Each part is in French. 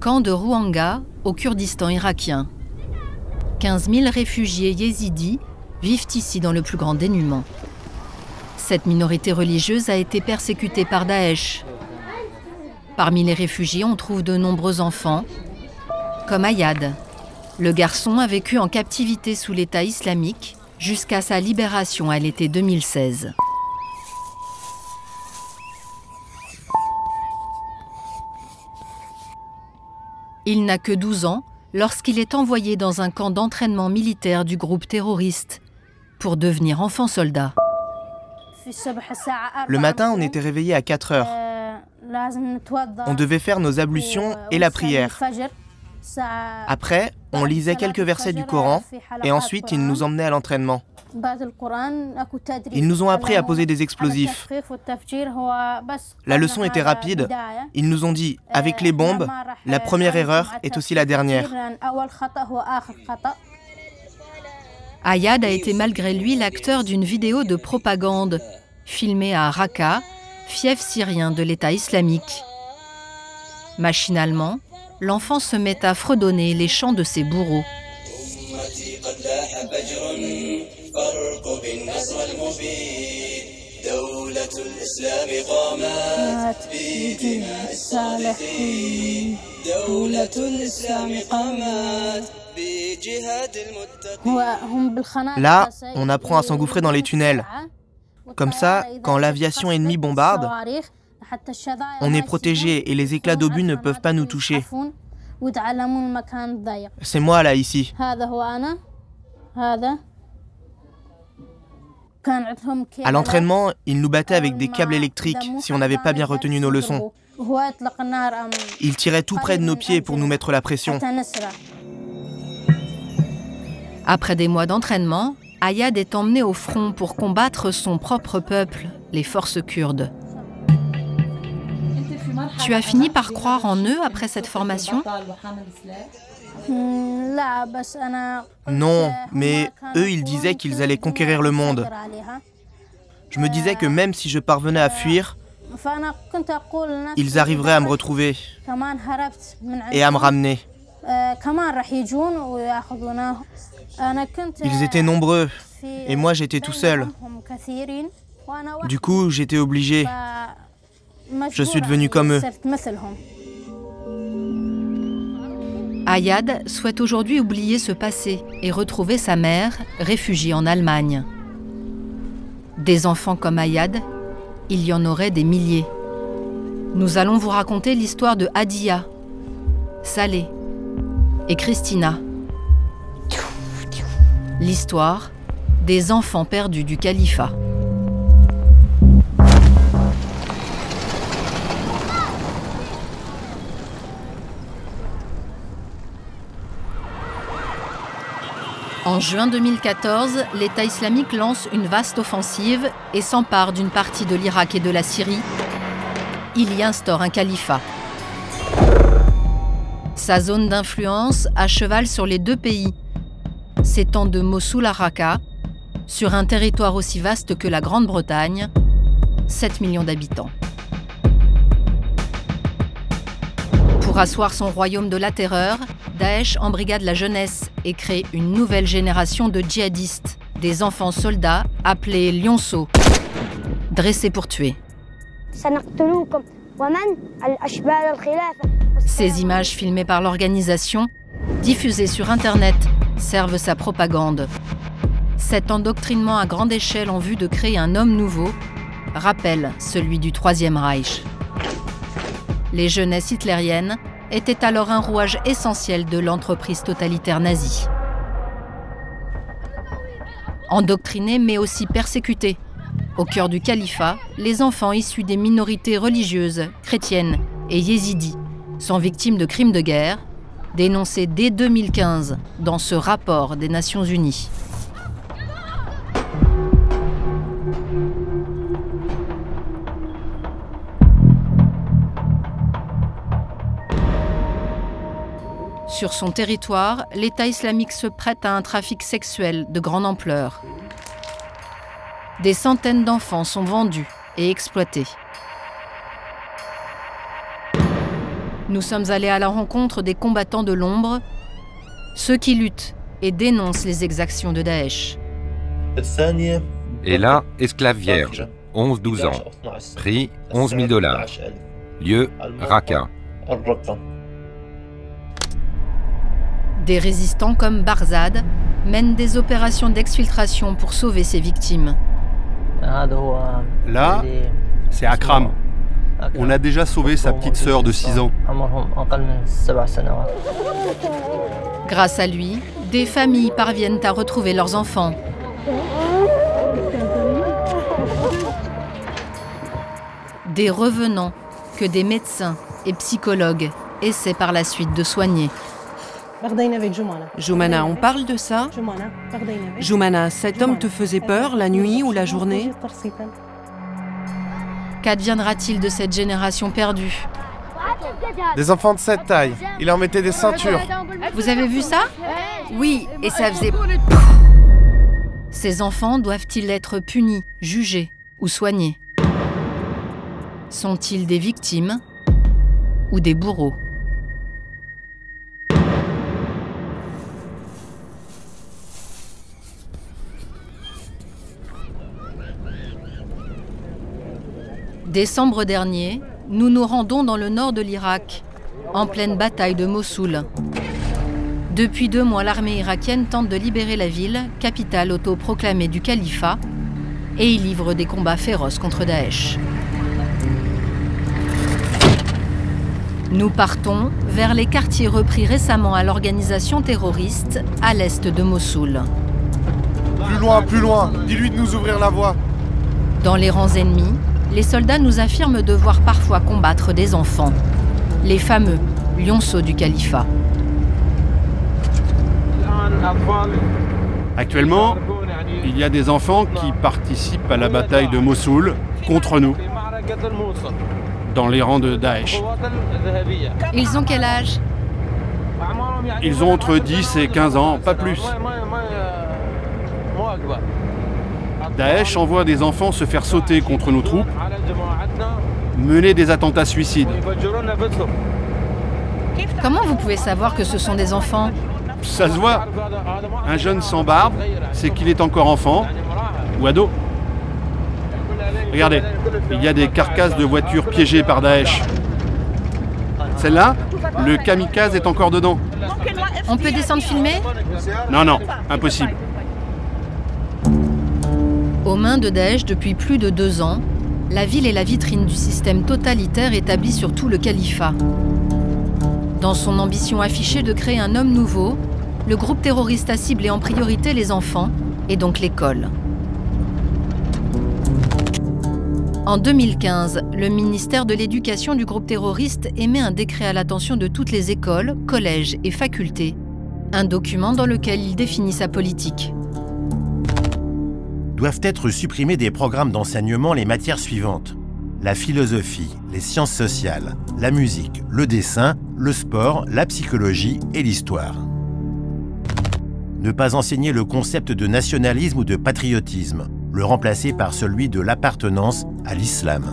camp de Rouanga, au Kurdistan irakien. 15 000 réfugiés yézidis vivent ici dans le plus grand dénuement. Cette minorité religieuse a été persécutée par Daesh. Parmi les réfugiés, on trouve de nombreux enfants, comme Ayad. Le garçon a vécu en captivité sous l'État islamique jusqu'à sa libération à l'été 2016. Il n'a que 12 ans lorsqu'il est envoyé dans un camp d'entraînement militaire du groupe terroriste pour devenir enfant soldat. Le matin, on était réveillés à 4 heures. On devait faire nos ablutions et la prière. Après, on lisait quelques versets du Coran et ensuite ils nous emmenaient à l'entraînement. Ils nous ont appris à poser des explosifs. La leçon était rapide. Ils nous ont dit, avec les bombes, la première erreur est aussi la dernière. Ayad a été malgré lui l'acteur d'une vidéo de propagande filmée à Raqqa, fief syrien de l'État islamique. Machinalement, l'enfant se met à fredonner les chants de ses bourreaux. Là, on apprend à s'engouffrer dans les tunnels. Comme ça, quand l'aviation ennemie bombarde, on est protégé et les éclats d'obus ne peuvent pas nous toucher. C'est moi là, ici. À l'entraînement, ils nous battaient avec des câbles électriques si on n'avait pas bien retenu nos leçons. Ils tiraient tout près de nos pieds pour nous mettre la pression. Après des mois d'entraînement, Ayad est emmené au front pour combattre son propre peuple, les forces kurdes. Tu as fini par croire en eux après cette formation ? Non, mais eux, ils disaient qu'ils allaient conquérir le monde. Je me disais que même si je parvenais à fuir, ils arriveraient à me retrouver et à me ramener. Ils étaient nombreux et moi j'étais tout seul. Du coup, j'étais obligé. Je suis devenu comme eux. Ayad souhaite aujourd'hui oublier ce passé et retrouver sa mère, réfugiée en Allemagne. Des enfants comme Ayad, il y en aurait des milliers. Nous allons vous raconter l'histoire de Hadia, Saleh et Christina. L'histoire des enfants perdus du califat. En juin 2014, l'État islamique lance une vaste offensive et s'empare d'une partie de l'Irak et de la Syrie. Il y instaure un califat. Sa zone d'influence à cheval sur les deux pays s'étend de Mossoul à Raqqa, sur un territoire aussi vaste que la Grande-Bretagne, 7 millions d'habitants. Pour asseoir son royaume de la terreur, Daesh embrigade la jeunesse et crée une nouvelle génération de djihadistes, des enfants soldats appelés lionceaux, dressés pour tuer. Ces images filmées par l'organisation, diffusées sur Internet, servent sa propagande. Cet endoctrinement à grande échelle en vue de créer un homme nouveau rappelle celui du Troisième Reich. Les jeunesses hitlériennes étaient alors un rouage essentiel de l'entreprise totalitaire nazie. Endoctrinés mais aussi persécutés, au cœur du califat, les enfants issus des minorités religieuses, chrétiennes et yézidis sont victimes de crimes de guerre, dénoncés dès 2015 dans ce rapport des Nations Unies. Sur son territoire, l'État islamique se prête à un trafic sexuel de grande ampleur. Des centaines d'enfants sont vendus et exploités. Nous sommes allés à la rencontre des combattants de l'ombre, ceux qui luttent et dénoncent les exactions de Daesh. Et là, esclave vierge, 11-12 ans. Prix, 11 000 $. Lieu, Raqqa. Des résistants comme Barzad mènent des opérations d'exfiltration pour sauver ses victimes. Là, c'est Akram. On a déjà sauvé sa petite sœur de 6 ans. Grâce à lui, des familles parviennent à retrouver leurs enfants. Des revenants que des médecins et psychologues essaient par la suite de soigner. Joumana, on parle de ça? Joumana, cet homme te faisait peur la nuit ou la journée? Qu'adviendra-t-il de cette génération perdue? Des enfants de cette taille, il en mettait des ceintures. Vous avez vu ça? Oui, et ça faisait... Ces enfants doivent-ils être punis, jugés ou soignés? Sont-ils des victimes ou des bourreaux? Décembre dernier, nous nous rendons dans le nord de l'Irak, en pleine bataille de Mossoul. Depuis 2 mois, l'armée irakienne tente de libérer la ville, capitale autoproclamée du califat, et y livre des combats féroces contre Daesh. Nous partons vers les quartiers repris récemment à l'organisation terroriste à l'est de Mossoul. Plus loin, dis-lui de nous ouvrir la voie. Dans les rangs ennemis, les soldats nous affirment devoir parfois combattre des enfants, les fameux lionceaux du califat. Actuellement, il y a des enfants qui participent à la bataille de Mossoul contre nous, dans les rangs de Daesh. Ils ont quel âge? Ils ont entre 10 et 15 ans, pas plus. Daesh envoie des enfants se faire sauter contre nos troupes, mener des attentats suicides. Comment vous pouvez savoir que ce sont des enfants? Ça se voit. Un jeune sans barbe, c'est qu'il est encore enfant ou ado. Regardez, il y a des carcasses de voitures piégées par Daesh. Celle-là, le kamikaze est encore dedans. On peut descendre filmer? Non, non, impossible. Aux mains de Daesh depuis plus de 2 ans, la ville est la vitrine du système totalitaire établi sur tout le califat. Dans son ambition affichée de créer un homme nouveau, le groupe terroriste a ciblé en priorité les enfants et donc l'école. En 2015, le ministère de l'Éducation du groupe terroriste émet un décret à l'attention de toutes les écoles, collèges et facultés, un document dans lequel il définit sa politique. Doivent être supprimés des programmes d'enseignement les matières suivantes: la philosophie, les sciences sociales, la musique, le dessin, le sport, la psychologie et l'histoire. Ne pas enseigner le concept de nationalisme ou de patriotisme, le remplacer par celui de l'appartenance à l'islam.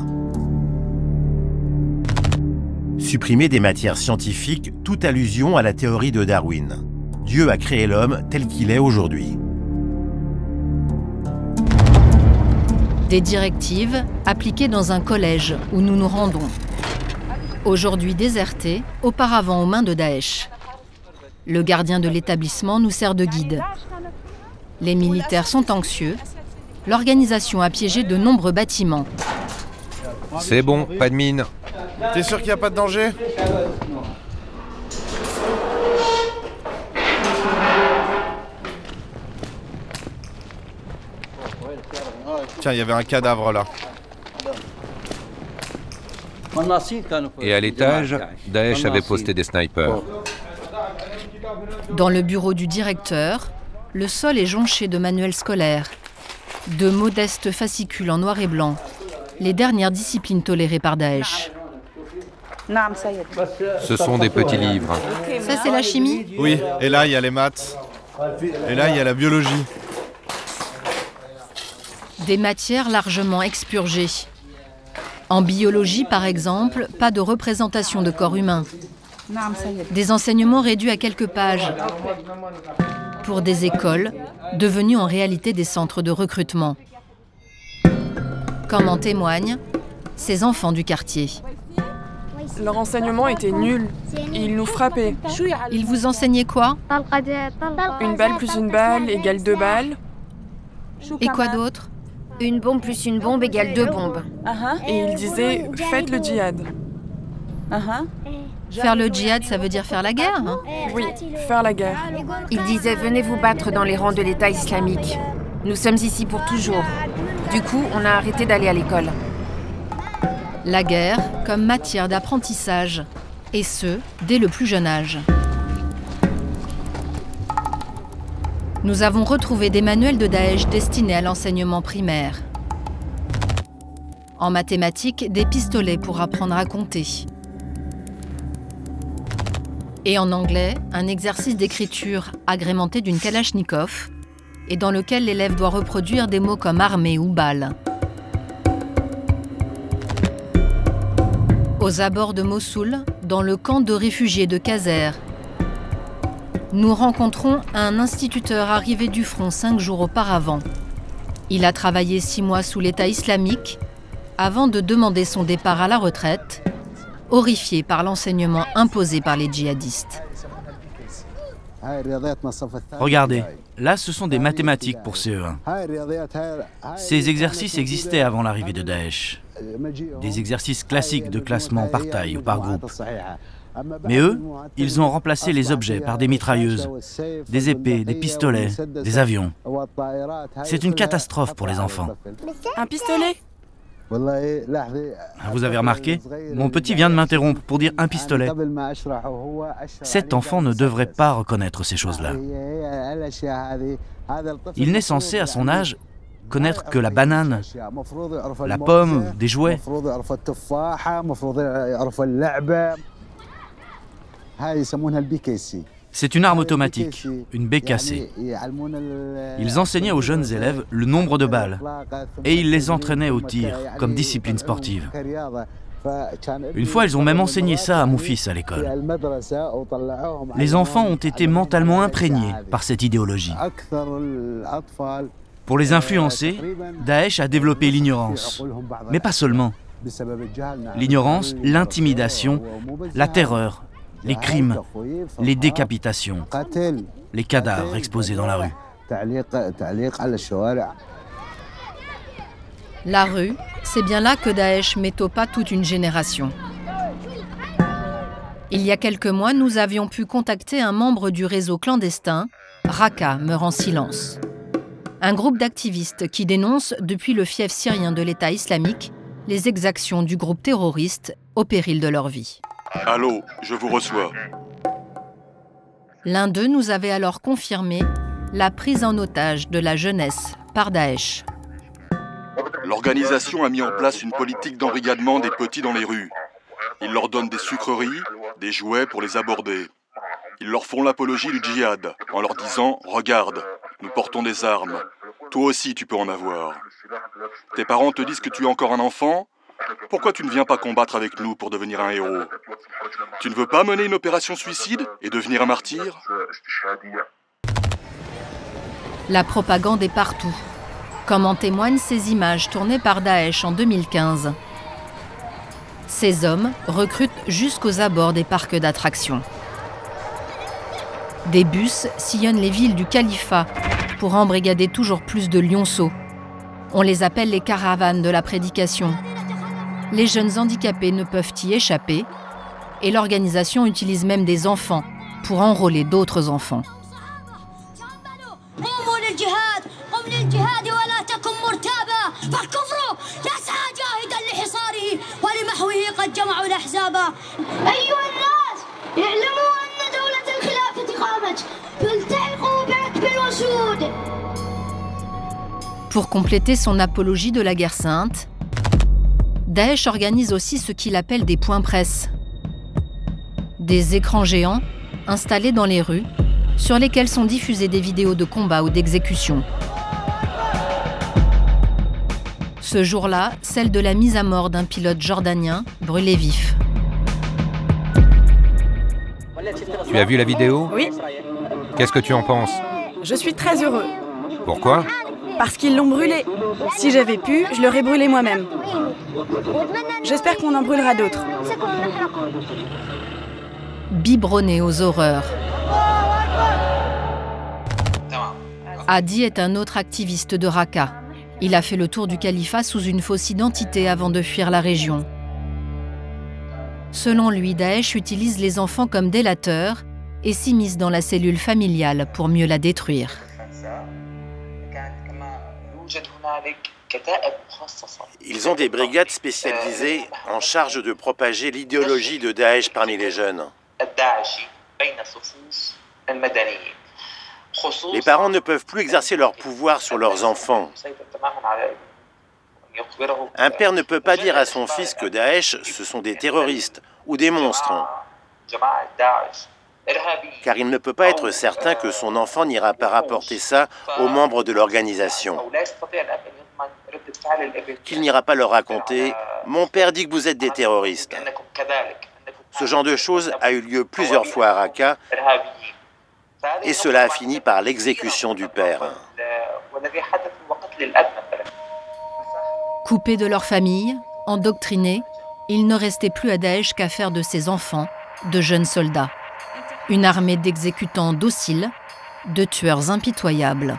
Supprimer des matières scientifiques toute allusion à la théorie de Darwin. Dieu a créé l'homme tel qu'il est aujourd'hui. Des directives appliquées dans un collège où nous nous rendons. Aujourd'hui déserté, auparavant aux mains de Daesh. Le gardien de l'établissement nous sert de guide. Les militaires sont anxieux. L'organisation a piégé de nombreux bâtiments. C'est bon, pas de mine. T'es sûr qu'il n'y a pas de danger? Tiens, il y avait un cadavre là. Et à l'étage, Daesh avait posté des snipers. Dans le bureau du directeur, le sol est jonché de manuels scolaires, de modestes fascicules en noir et blanc, les dernières disciplines tolérées par Daesh. Ce sont des petits livres. Ça, c'est la chimie? Oui, et là, il y a les maths. Et là, il y a la biologie. Des matières largement expurgées. En biologie, par exemple, pas de représentation de corps humain. Des enseignements réduits à quelques pages pour des écoles devenues en réalité des centres de recrutement. Comme en témoignent ces enfants du quartier. Leur enseignement était nul. Ils nous frappaient. Ils vous enseignaient quoi? Une balle plus une balle égale 2 balles. Et quoi d'autre? Une bombe plus une bombe égale 2 bombes. Et ils disaient « faites le djihad ». Faire le djihad, ça veut dire faire la guerre, hein? Oui, faire la guerre. Ils disaient « venez vous battre dans les rangs de l'État islamique. Nous sommes ici pour toujours ». Du coup, on a arrêté d'aller à l'école. La guerre comme matière d'apprentissage, et ce, dès le plus jeune âge. Nous avons retrouvé des manuels de Daesh destinés à l'enseignement primaire. En mathématiques, des pistolets pour apprendre à compter. Et en anglais, un exercice d'écriture agrémenté d'une kalachnikov et dans lequel l'élève doit reproduire des mots comme armée ou balle. Aux abords de Mossoul, dans le camp de réfugiés de Kazer, nous rencontrons un instituteur arrivé du front 5 jours auparavant. Il a travaillé 6 mois sous l'État islamique avant de demander son départ à la retraite, horrifié par l'enseignement imposé par les djihadistes. Regardez, là ce sont des mathématiques pour CE1. Ces exercices existaient avant l'arrivée de Daesh. Des exercices classiques de classement par taille ou par groupe. Mais eux, ils ont remplacé les objets par des mitrailleuses, des épées, des pistolets, des avions. C'est une catastrophe pour les enfants. Un pistolet? Vous avez remarqué? Mon petit vient de m'interrompre pour dire un pistolet. Cet enfant ne devrait pas reconnaître ces choses-là. Il n'est censé, à son âge, connaître que la banane, la pomme, des jouets. C'est une arme automatique, une BKC. Ils enseignaient aux jeunes élèves le nombre de balles et ils les entraînaient au tir comme discipline sportive. Une fois, ils ont même enseigné ça à mon fils à l'école. Les enfants ont été mentalement imprégnés par cette idéologie. Pour les influencer, Daesh a développé l'ignorance, mais pas seulement. L'ignorance, l'intimidation, la terreur, les crimes, les décapitations, les cadavres exposés dans la rue. La rue, c'est bien là que Daesh met au pas toute une génération. Il y a quelques mois, nous avions pu contacter un membre du réseau clandestin, Raqqa meurt en silence. Un groupe d'activistes qui dénonce, depuis le fief syrien de l'État islamique, les exactions du groupe terroriste au péril de leur vie. Allô, je vous reçois. L'un d'eux nous avait alors confirmé la prise en otage de la jeunesse par Daesh. L'organisation a mis en place une politique d'embrigadement des petits dans les rues. Ils leur donnent des sucreries, des jouets pour les aborder. Ils leur font l'apologie du djihad en leur disant « Regarde, nous portons des armes. Toi aussi tu peux en avoir. Tes parents te disent que tu es encore un enfant ? Pourquoi tu ne viens pas combattre avec nous pour devenir un héros? Tu ne veux pas mener une opération suicide et devenir un martyr? » La propagande est partout, comme en témoignent ces images tournées par Daesh en 2015. Ces hommes recrutent jusqu'aux abords des parcs d'attractions. Des bus sillonnent les villes du califat pour embrigader toujours plus de lionceaux. On les appelle les caravanes de la prédication. Les jeunes handicapés ne peuvent y échapper et l'organisation utilise même des enfants pour enrôler d'autres enfants. Pour compléter son apologie de la guerre sainte, Daesh organise aussi ce qu'il appelle des points presse. Des écrans géants installés dans les rues sur lesquels sont diffusées des vidéos de combat ou d'exécution. Ce jour-là, celle de la mise à mort d'un pilote jordanien brûlé vif. Tu as vu la vidéo? Oui. Qu'est-ce que tu en penses? Je suis très heureux. Pourquoi? Parce qu'ils l'ont brûlé. Si j'avais pu, je l'aurais brûlé moi-même. J'espère qu'on en brûlera d'autres. Biberonné aux horreurs. Hadi est un autre activiste de Raqqa. Il a fait le tour du califat sous une fausse identité avant de fuir la région. Selon lui, Daesh utilise les enfants comme délateurs et s'immisce dans la cellule familiale pour mieux la détruire. Ils ont des brigades spécialisées en charge de propager l'idéologie de Daesh parmi les jeunes. Les parents ne peuvent plus exercer leur pouvoir sur leurs enfants. Un père ne peut pas dire à son fils que Daesh, ce sont des terroristes ou des monstres, car il ne peut pas être certain que son enfant n'ira pas rapporter ça aux membres de l'organisation. Qu'il n'ira pas leur raconter « Mon père dit que vous êtes des terroristes ». Ce genre de choses a eu lieu plusieurs fois à Raqqa, et cela a fini par l'exécution du père. Coupés de leur famille, endoctrinés, il ne restait plus à Daesh qu'à faire de ses enfants de jeunes soldats. Une armée d'exécutants dociles, de tueurs impitoyables.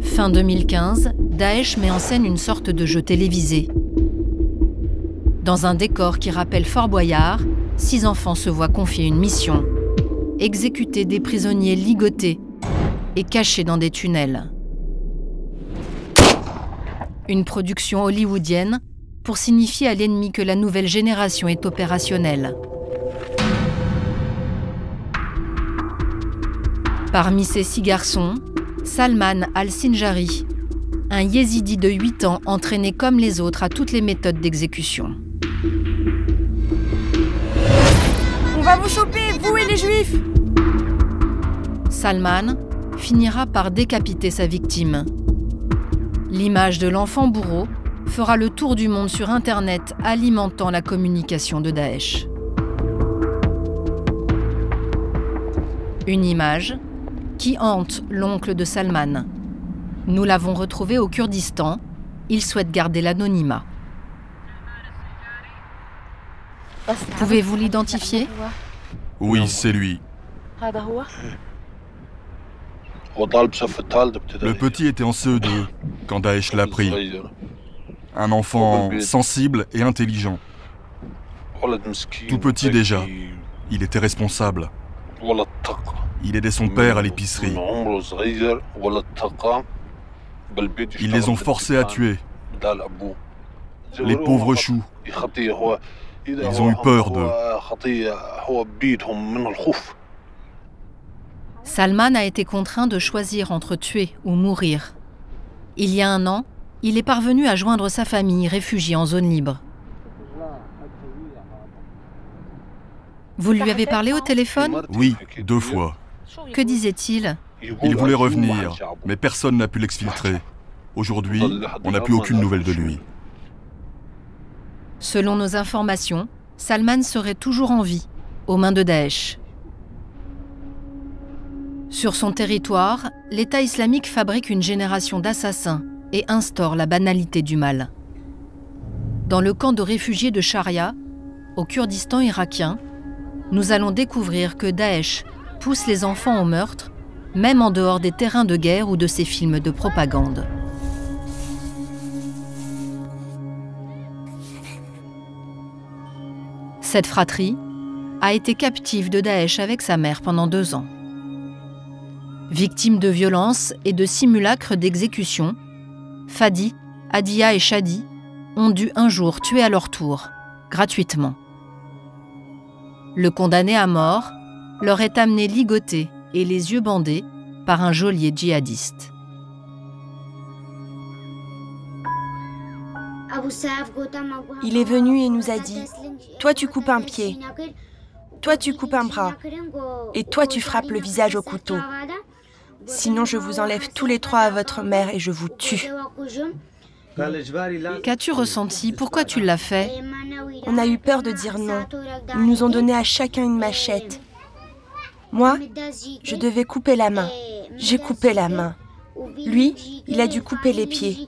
Fin 2015, Daesh met en scène une sorte de jeu télévisé. Dans un décor qui rappelle Fort Boyard, 6 enfants se voient confier une mission. Exécuter des prisonniers ligotés et cachés dans des tunnels. Une production hollywoodienne pour signifier à l'ennemi que la nouvelle génération est opérationnelle. Parmi ces 6 garçons, Salman al-Sinjari, un yézidi de 8 ans entraîné comme les autres à toutes les méthodes d'exécution. On va vous choper, vous et les Juifs! Salman finira par décapiter sa victime. L'image de l'enfant bourreau fera le tour du monde sur Internet, alimentant la communication de Daesh. Une image qui hante l'oncle de Salman. Nous l'avons retrouvé au Kurdistan. Il souhaite garder l'anonymat. Pouvez-vous l'identifier? Oui, c'est lui. Le petit était en CE2 quand Daesh l'a pris. Un enfant sensible et intelligent. Tout petit déjà, il était responsable. Il aidait son père à l'épicerie. Ils les ont forcés à tuer. Les pauvres choux. Ils ont eu peur d'eux. Salman a été contraint de choisir entre tuer ou mourir. Il y a 1 an, il est parvenu à joindre sa famille réfugiée en zone libre. Vous lui avez parlé au téléphone? Oui, 2 fois. Que disait-il? Il voulait revenir, mais personne n'a pu l'exfiltrer. Aujourd'hui, on n'a plus aucune nouvelle de lui. Selon nos informations, Salman serait toujours en vie, aux mains de Daesh. Sur son territoire, l'État islamique fabrique une génération d'assassins et instaure la banalité du mal. Dans le camp de réfugiés de Sharia, au Kurdistan irakien, nous allons découvrir que Daesh pousse les enfants au meurtre, même en dehors des terrains de guerre ou de ses films de propagande. Cette fratrie a été captive de Daesh avec sa mère pendant 2 ans. Victimes de violences et de simulacres d'exécution, Fadi, Hadia et Shadi ont dû un jour tuer à leur tour, gratuitement. Le condamné à mort leur est amené ligoté et les yeux bandés par un geôlier djihadiste. Il est venu et nous a dit « Toi, tu coupes un pied. Toi, tu coupes un bras. Et toi, tu frappes le visage au couteau. Sinon, je vous enlève tous les trois à votre mère et je vous tue. Qu'as-tu ressenti? Pourquoi tu l'as fait? On a eu peur de dire non. Ils nous ont donné à chacun une machette. Moi, je devais couper la main. J'ai coupé la main. Lui, il a dû couper les pieds.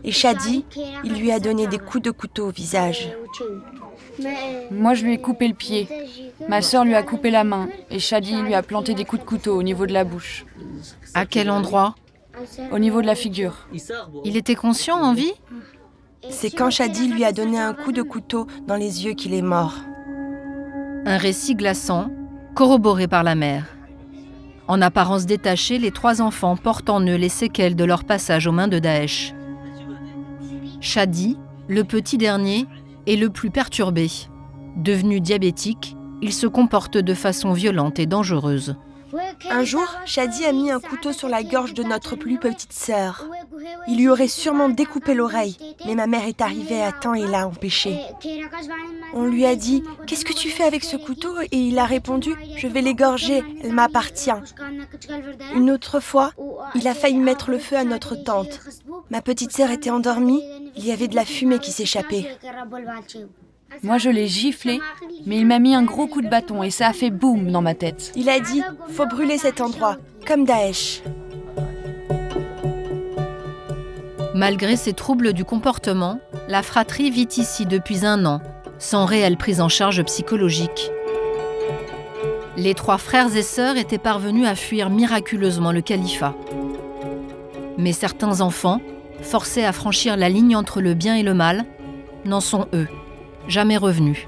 Et Shadi, il lui a donné des coups de couteau au visage. Moi, je lui ai coupé le pied. Ma sœur lui a coupé la main. Et Shadi lui a planté des coups de couteau au niveau de la bouche. À quel endroit? Au niveau de la figure. Il était conscient, en vie? C'est quand Shadi lui a donné un coup de couteau dans les yeux qu'il est mort. Un récit glaçant, corroboré par la mère. En apparence détachée, les trois enfants portent en eux les séquelles de leur passage aux mains de Daesh. Shadi, le petit dernier, est le plus perturbé. Devenu diabétique, il se comporte de façon violente et dangereuse. Un jour, Shadi a mis un couteau sur la gorge de notre plus petite sœur. Il lui aurait sûrement découpé l'oreille, mais ma mère est arrivée à temps et l'a empêché. On lui a dit « Qu'est-ce que tu fais avec ce couteau ?» Et il a répondu « Je vais l'égorger, elle m'appartient. » Une autre fois, il a failli mettre le feu à notre tente. Ma petite sœur était endormie, il y avait de la fumée qui s'échappait. Moi, je l'ai giflé, mais il m'a mis un gros coup de bâton et ça a fait boum dans ma tête. Il a dit « Faut brûler cet endroit, comme Daesh. » Malgré ces troubles du comportement, la fratrie vit ici depuis 1 an, sans réelle prise en charge psychologique. Les 3 frères et sœurs étaient parvenus à fuir miraculeusement le califat. Mais certains enfants, forcés à franchir la ligne entre le bien et le mal, n'en sont eux jamais revenus.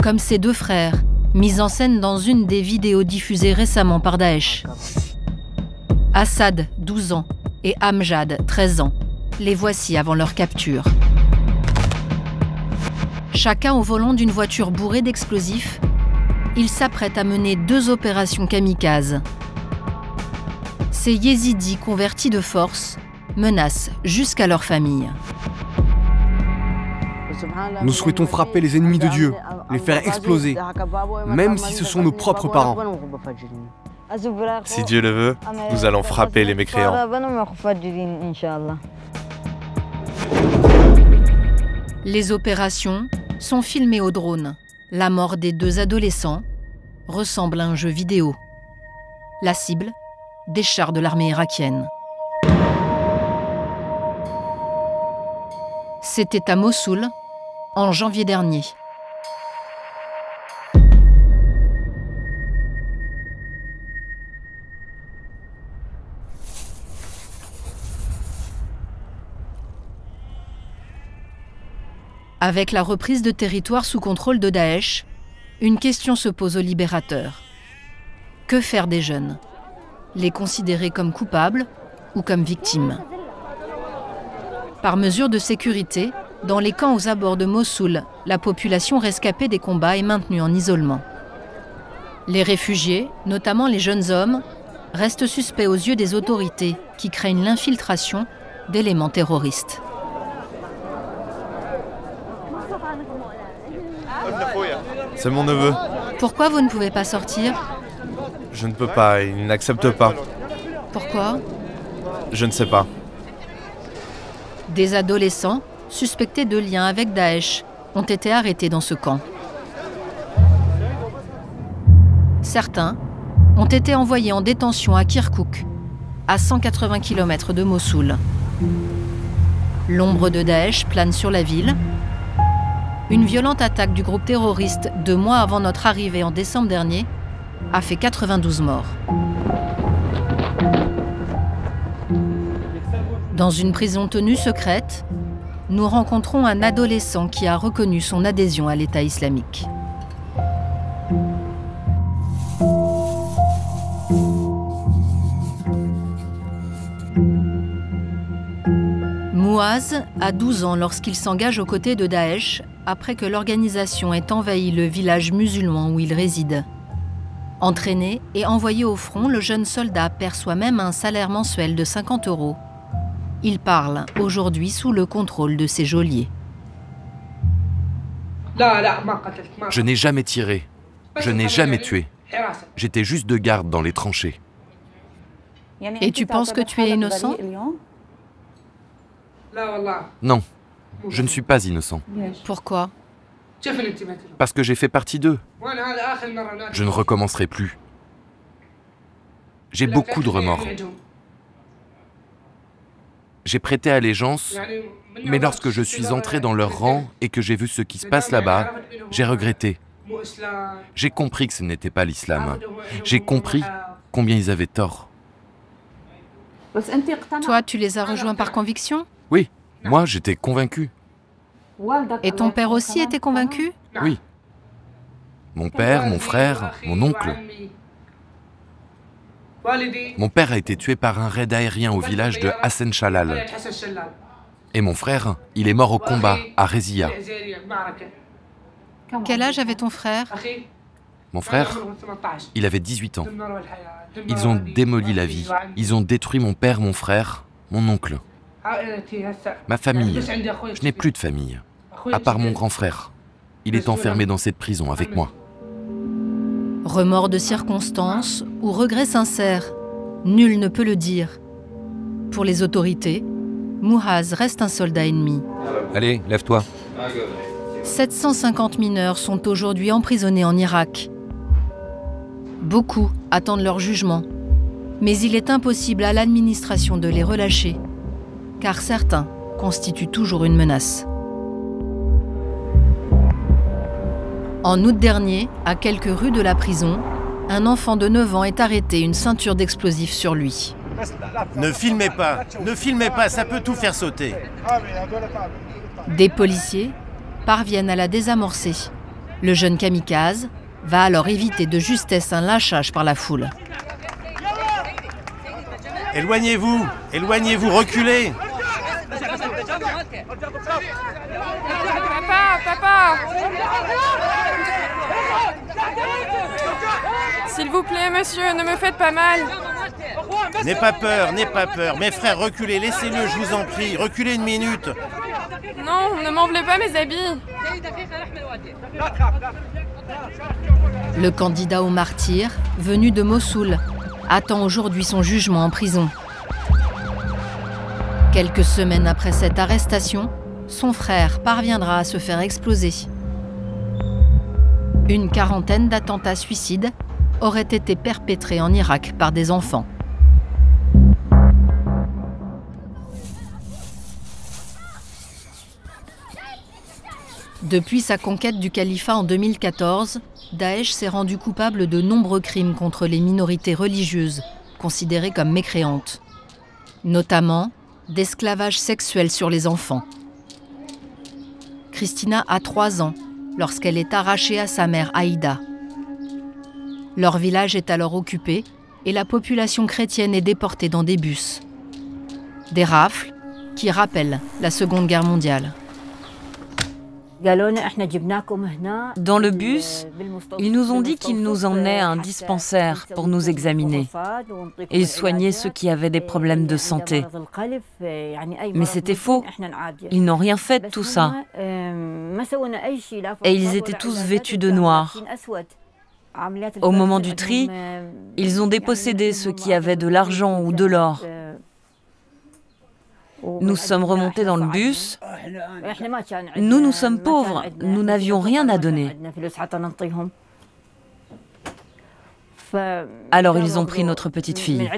Comme ces 2 frères, mis en scène dans une des vidéos diffusées récemment par Daesh. Assad, 12 ans, et Amjad, 13 ans. Les voici avant leur capture. Chacun au volant d'une voiture bourrée d'explosifs, ils s'apprêtent à mener 2 opérations kamikazes. Ces yézidis convertis de force menacent jusqu'à leur famille. Nous souhaitons frapper les ennemis de Dieu, les faire exploser, même si ce sont nos propres parents. Si Dieu le veut, nous allons frapper les mécréants. Les opérations sont filmées au drone. La mort des 2 adolescents ressemble à un jeu vidéo. La cible, des chars de l'armée irakienne. C'était à Mossoul, en janvier dernier. Avec la reprise de territoire sous contrôle de Daesh, une question se pose aux libérateurs. Que faire des jeunes? Les considérer comme coupables ou comme victimes? Par mesure de sécurité, dans les camps aux abords de Mossoul, la population rescapée des combats est maintenue en isolement. Les réfugiés, notamment les jeunes hommes, restent suspects aux yeux des autorités qui craignent l'infiltration d'éléments terroristes. C'est mon neveu. Pourquoi vous ne pouvez pas sortir? Je ne peux pas, il n'accepte pas. Pourquoi? Je ne sais pas. Des adolescents, suspectés de liens avec Daesh, ont été arrêtés dans ce camp. Certains ont été envoyés en détention à Kirkouk, à 180 km de Mossoul. L'ombre de Daesh plane sur la ville. Une violente attaque du groupe terroriste 2 mois avant notre arrivée en décembre dernier a fait 92 morts. Dans une prison tenue secrète, nous rencontrons un adolescent qui a reconnu son adhésion à l'État islamique. Mouaz a 12 ans lorsqu'il s'engage aux côtés de Daesh après que l'organisation ait envahi le village musulman où il réside. Entraîné et envoyé au front, le jeune soldat perçoit même un salaire mensuel de 50 €. Il parle aujourd'hui sous le contrôle de ses geôliers. Je n'ai jamais tiré. Je n'ai jamais tué. J'étais juste de garde dans les tranchées. Et tu penses que tu es innocent? Non, je ne suis pas innocent. Pourquoi? Parce que j'ai fait partie d'eux. Je ne recommencerai plus. J'ai beaucoup de remords. J'ai prêté allégeance, mais lorsque je suis entré dans leur rang et que j'ai vu ce qui se passe là-bas, j'ai regretté. J'ai compris que ce n'était pas l'islam. J'ai compris combien ils avaient tort. Toi, tu les as rejoints par conviction? Oui, moi j'étais convaincu. Et ton père aussi était convaincu? Oui. Mon père, mon frère, mon oncle. Mon père a été tué par un raid aérien au village de Hassan Chalal. Et mon frère, il est mort au combat, à Rezia. Quel âge avait ton frère? Mon frère, il avait 18 ans. Ils ont démoli la vie. Ils ont détruit mon père, mon frère, mon oncle. Ma famille. Je n'ai plus de famille, à part mon grand frère. Il est enfermé dans cette prison avec moi. Remords de circonstances ou regrets sincères, nul ne peut le dire. Pour les autorités, Mouaz reste un soldat ennemi. Allez, lève-toi. 750 mineurs sont aujourd'hui emprisonnés en Irak. Beaucoup attendent leur jugement, mais il est impossible à l'administration de les relâcher, car certains constituent toujours une menace. En août dernier, à quelques rues de la prison, un enfant de 9 ans est arrêté, une ceinture d'explosifs sur lui. Ne filmez pas, ça peut tout faire sauter. Des policiers parviennent à la désamorcer. Le jeune kamikaze va alors éviter de justesse un lynchage par la foule. Éloignez-vous, reculez. Papa! S'il vous plaît, monsieur, ne me faites pas mal. N'aie pas peur. Mes frères, reculez, laissez-le, je vous en prie. Reculez une minute. Non, ne m'enlevez pas mes habits. Le candidat au martyr, venu de Mossoul, attend aujourd'hui son jugement en prison. Quelques semaines après cette arrestation, son frère parviendra à se faire exploser. Une quarantaine d'attentats suicides auraient été perpétrés en Irak par des enfants. Depuis sa conquête du califat en 2014, Daesh s'est rendu coupable de nombreux crimes contre les minorités religieuses, considérées comme mécréantes, notamment d'esclavage sexuel sur les enfants. Christina a 3 ans lorsqu'elle est arrachée à sa mère Aïda. Leur village est alors occupé et la population chrétienne est déportée dans des bus. Des rafles qui rappellent la Seconde Guerre mondiale. Dans le bus, ils nous ont dit qu'ils nous emmenaient à un dispensaire pour nous examiner et soigner ceux qui avaient des problèmes de santé. Mais c'était faux. Ils n'ont rien fait de tout ça. Et ils étaient tous vêtus de noir. Au moment du tri, ils ont dépossédé ceux qui avaient de l'argent ou de l'or. Nous sommes remontés dans le bus. Nous sommes pauvres. Nous n'avions rien à donner. Alors ils ont pris notre petite fille.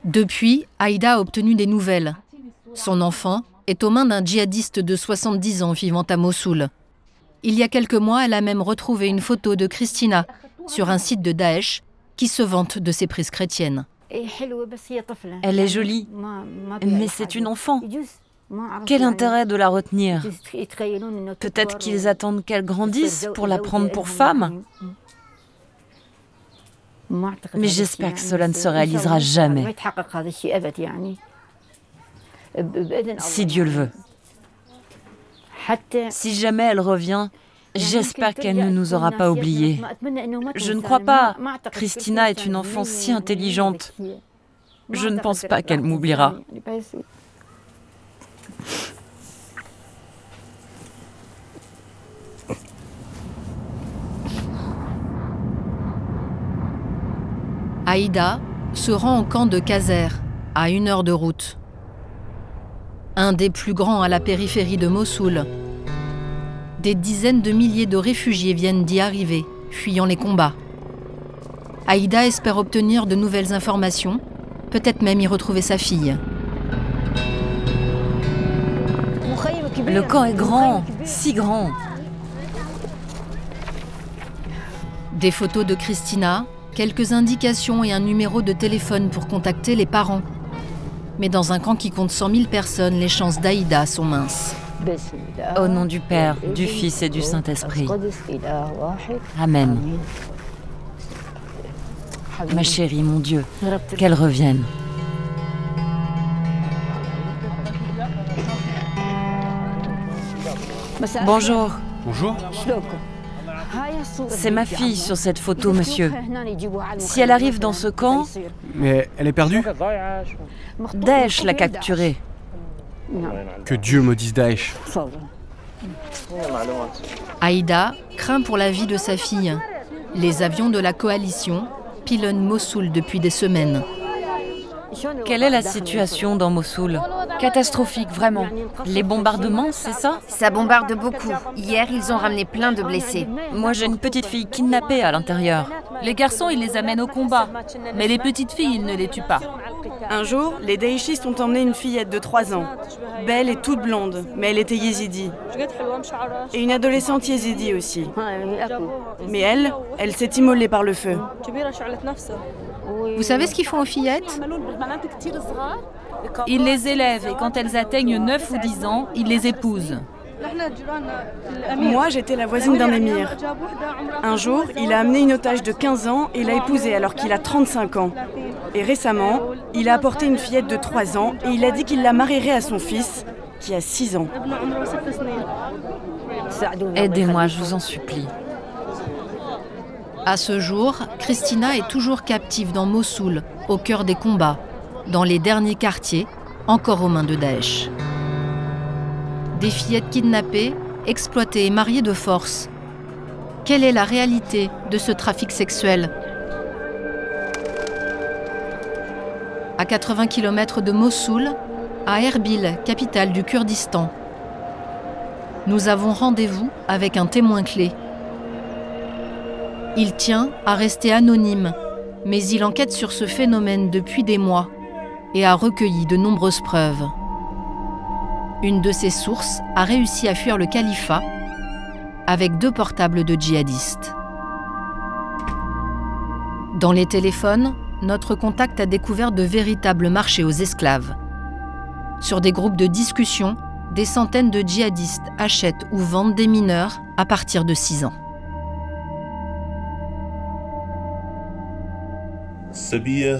Depuis, Aïda a obtenu des nouvelles. Son enfant est aux mains d'un djihadiste de 70 ans vivant à Mossoul. Il y a quelques mois, elle a même retrouvé une photo de Christina sur un site de Daesh qui se vante de ses prises chrétiennes. Elle est jolie, mais c'est une enfant. Quel intérêt de la retenir? Peut-être qu'ils attendent qu'elle grandisse pour la prendre pour femme. Mais j'espère que cela ne se réalisera jamais. Si Dieu le veut. Si jamais elle revient, j'espère qu'elle ne nous aura pas oubliés. Je ne crois pas. Christina est une enfant si intelligente. Je ne pense pas qu'elle m'oubliera. Aïda se rend au camp de Kazer, à 1 heure de route. Un des plus grands à la périphérie de Mossoul. Des dizaines de milliers de réfugiés viennent d'y arriver, fuyant les combats. Aïda espère obtenir de nouvelles informations, peut-être même y retrouver sa fille. Le camp est grand, si grand. Des photos de Christina, quelques indications et un numéro de téléphone pour contacter les parents. Mais dans un camp qui compte 100 000 personnes, les chances d'Aïda sont minces. Au nom du Père, du Fils et du Saint-Esprit. Amen. Ma chérie, mon Dieu, qu'elle revienne. Bonjour. Bonjour. C'est ma fille sur cette photo, monsieur. Si elle arrive dans ce camp... Mais elle est perdue? Daesh l'a capturée. Que Dieu maudisse Daesh. Aïda craint pour la vie de sa fille. Les avions de la coalition pilonnent Mossoul depuis des semaines. Quelle est la situation dans Mossoul? Catastrophique, vraiment. Les bombardements, c'est ça? Ça bombarde beaucoup. Hier, ils ont ramené plein de blessés. Moi, j'ai une petite fille kidnappée à l'intérieur. Les garçons, ils les amènent au combat. Mais les petites filles, ils ne les tuent pas. Un jour, les Daeshistes ont emmené une fillette de 3 ans. Belle et toute blonde, mais elle était yézidi. Et une adolescente yézidi aussi. Mais elle s'est immolée par le feu. Vous savez ce qu'ils font aux fillettes? Ils les élèvent et quand elles atteignent 9 ou 10 ans, ils les épousent. Moi, j'étais la voisine d'un émir. Un jour, il a amené une otage de 15 ans et l'a épousée alors qu'il a 35 ans. Et récemment, il a apporté une fillette de 3 ans et il a dit qu'il la marierait à son fils, qui a 6 ans. Aidez-moi, je vous en supplie. À ce jour, Christina est toujours captive dans Mossoul, au cœur des combats, dans les derniers quartiers, encore aux mains de Daesh. Des fillettes kidnappées, exploitées et mariées de force. Quelle est la réalité de ce trafic sexuel? À 80 km de Mossoul, à Erbil, capitale du Kurdistan, nous avons rendez-vous avec un témoin clé. Il tient à rester anonyme, mais il enquête sur ce phénomène depuis des mois et a recueilli de nombreuses preuves. Une de ses sources a réussi à fuir le califat avec 2 portables de djihadistes. Dans les téléphones, notre contact a découvert de véritables marchés aux esclaves. Sur des groupes de discussion, des centaines de djihadistes achètent ou vendent des mineurs à partir de 6 ans.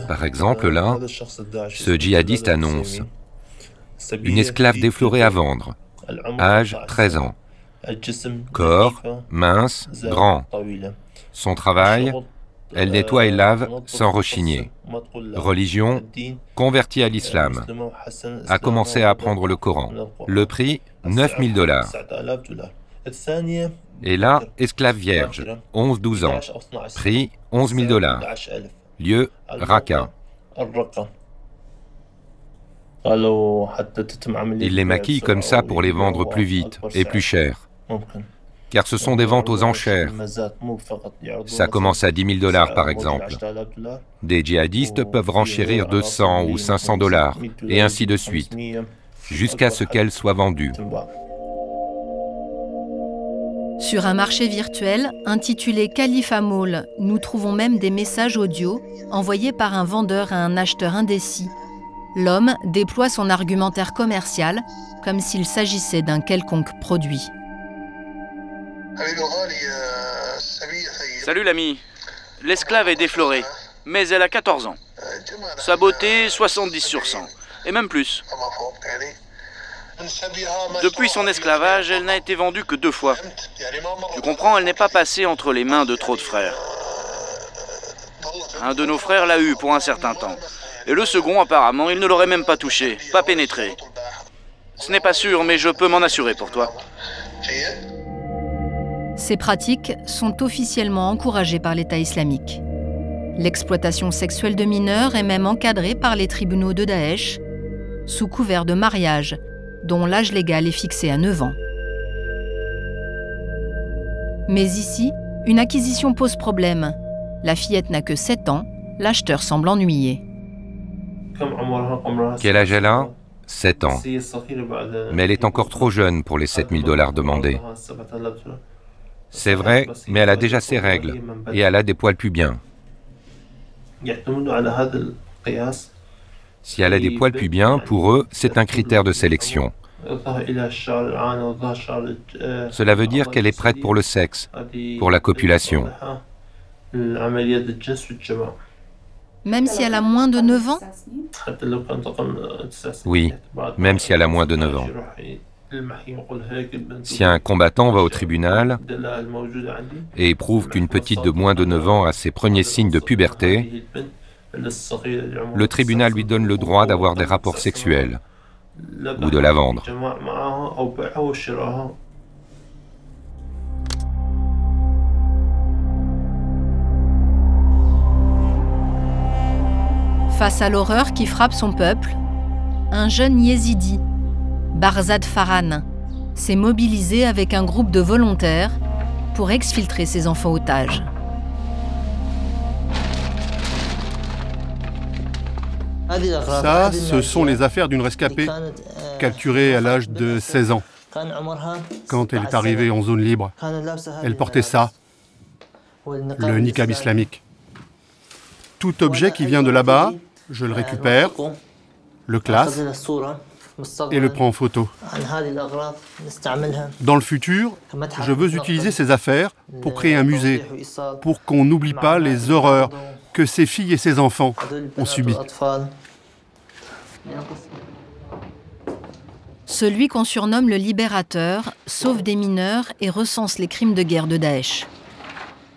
Par exemple, là, ce djihadiste annonce une esclave déflorée à vendre, âge 13 ans, corps mince, grand. Son travail, elle nettoie et lave sans rechigner. Religion, convertie à l'islam. A commencé à apprendre le Coran. Le prix, $9 000. Et là, esclave vierge, 11-12 ans. Prix, $11 000. Lieu, Raqqa. Il les maquille comme ça pour les vendre plus vite et plus cher. Car ce sont des ventes aux enchères. Ça commence à $10 000 par exemple. Des djihadistes peuvent renchérir 200 ou $500 et ainsi de suite, jusqu'à ce qu'elles soient vendues. Sur un marché virtuel intitulé Khalifa Mall, nous trouvons même des messages audio envoyés par un vendeur à un acheteur indécis. L'homme déploie son argumentaire commercial comme s'il s'agissait d'un quelconque produit. Salut l'ami. L'esclave est déflorée, mais elle a 14 ans. Sa beauté, 70 sur 100, et même plus. Depuis son esclavage, elle n'a été vendue que 2 fois. Tu comprends, elle n'est pas passée entre les mains de trop de frères. Un de nos frères l'a eue pour un certain temps. Et le second, apparemment, il ne l'aurait même pas touchée, pas pénétrée. Ce n'est pas sûr, mais je peux m'en assurer pour toi. Ces pratiques sont officiellement encouragées par l'État islamique. L'exploitation sexuelle de mineurs est même encadrée par les tribunaux de Daesh, sous couvert de mariage, dont l'âge légal est fixé à 9 ans. Mais ici, une acquisition pose problème. La fillette n'a que 7 ans, l'acheteur semble ennuyé. Quel âge elle a? 7 ans. Mais elle est encore trop jeune pour les 7 000 $ demandés. C'est vrai, mais elle a déjà ses règles et elle a des poils pubiens. Si elle a des poils pubiens, pour eux, c'est un critère de sélection. Cela veut dire qu'elle est prête pour le sexe, pour la copulation. Même si elle a moins de 9 ans? Oui, même si elle a moins de 9 ans. Si un combattant va au tribunal et prouve qu'une petite de moins de 9 ans a ses premiers signes de puberté, le tribunal lui donne le droit d'avoir des rapports sexuels ou de la vendre. Face à l'horreur qui frappe son peuple, un jeune yézidi, Barzad Farhan, s'est mobilisé avec un groupe de volontaires pour exfiltrer ses enfants otages. Ça, ce sont les affaires d'une rescapée capturée à l'âge de 16 ans. Quand elle est arrivée en zone libre, elle portait ça, le niqab islamique. Tout objet qui vient de là-bas, je le récupère, le classe et le prends en photo. Dans le futur, je veux utiliser ces affaires pour créer un musée, pour qu'on n'oublie pas les horreurs que ces filles et ces enfants ont subies. Celui qu'on surnomme le libérateur sauve des mineurs et recense les crimes de guerre de Daesh.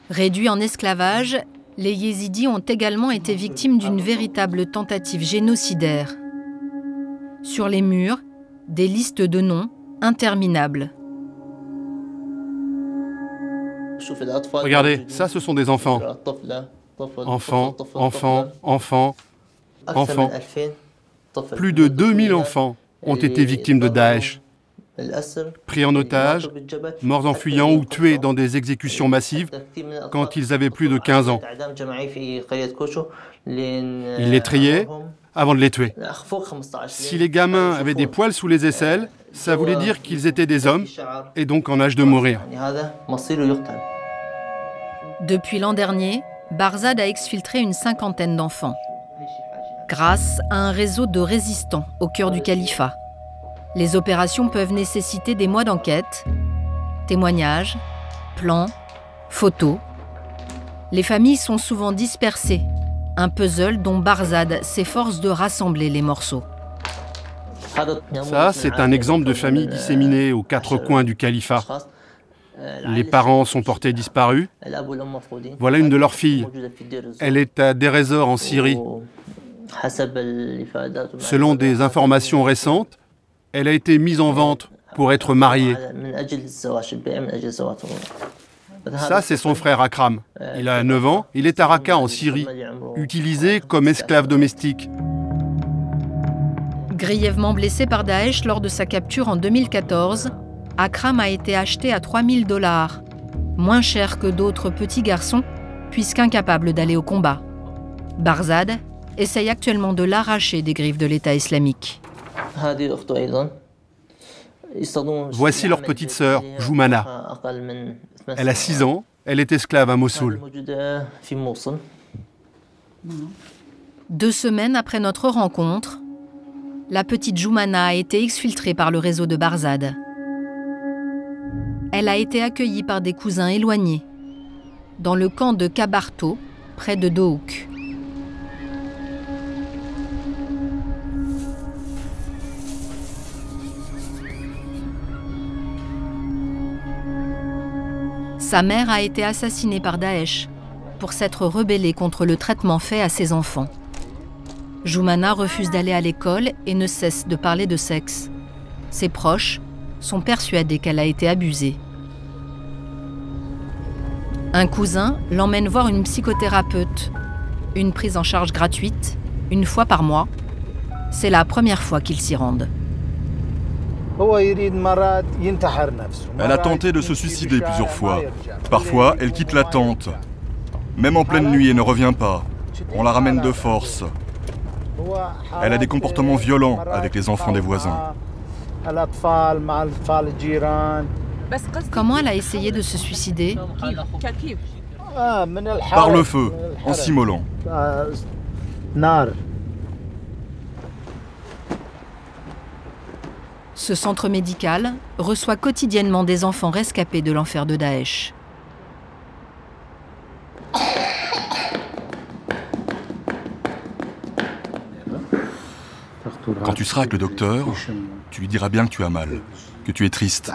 Réduits en esclavage, les yézidis ont également été victimes d'une véritable tentative génocidaire. Sur les murs, des listes de noms interminables. Regardez, ça, ce sont des enfants. Enfants, enfants, enfants, enfants. Plus de 2000 enfants ont été victimes de Daesh. Pris en otage, morts en fuyant ou tués dans des exécutions massives quand ils avaient plus de 15 ans. Ils les triaient avant de les tuer. Si les gamins avaient des poils sous les aisselles, ça voulait dire qu'ils étaient des hommes et donc en âge de mourir. Depuis l'an dernier, Barzad a exfiltré une 50aine d'enfants, grâce à un réseau de résistants au cœur du califat. Les opérations peuvent nécessiter des mois d'enquête, témoignages, plans, photos. Les familles sont souvent dispersées, un puzzle dont Barzad s'efforce de rassembler les morceaux. Ça, c'est un exemple de famille disséminée aux 4 coins du califat. Les parents sont portés disparus. Voilà une de leurs filles. Elle est à Deir ez-Zor en Syrie. Selon des informations récentes, elle a été mise en vente pour être mariée. Ça, c'est son frère Akram. Il a 9 ans, il est à Raqqa en Syrie, utilisé comme esclave domestique. Grièvement blessé par Daesh lors de sa capture en 2014, Akram a été acheté à 3 000 $, moins cher que d'autres petits garçons, puisqu'incapable d'aller au combat. Barzad essaye actuellement de l'arracher des griffes de l'État islamique. Voici leur petite sœur, Joumana. Elle a 6 ans, elle est esclave à Mossoul. 2 semaines après notre rencontre, la petite Joumana a été exfiltrée par le réseau de Barzad. Elle a été accueillie par des cousins éloignés, dans le camp de Kabarto, près de Dohuk. Sa mère a été assassinée par Daesh pour s'être rebellée contre le traitement fait à ses enfants. Joumana refuse d'aller à l'école et ne cesse de parler de sexe. Ses proches sont persuadés qu'elle a été abusée. Un cousin l'emmène voir une psychothérapeute Une prise en charge gratuite, une fois par mois. C'est la première fois qu'ils s'y rendent. Elle a tenté de se suicider plusieurs fois. Parfois, elle quitte la tente. Même en pleine nuit, elle ne revient pas. On la ramène de force. Elle a des comportements violents avec les enfants des voisins. Comment elle a essayé de se suicider? Par le feu, en s'immolant. Ce centre médical reçoit quotidiennement des enfants rescapés de l'enfer de Daesh. Quand tu seras avec le docteur, tu lui diras bien que tu as mal, que tu es triste,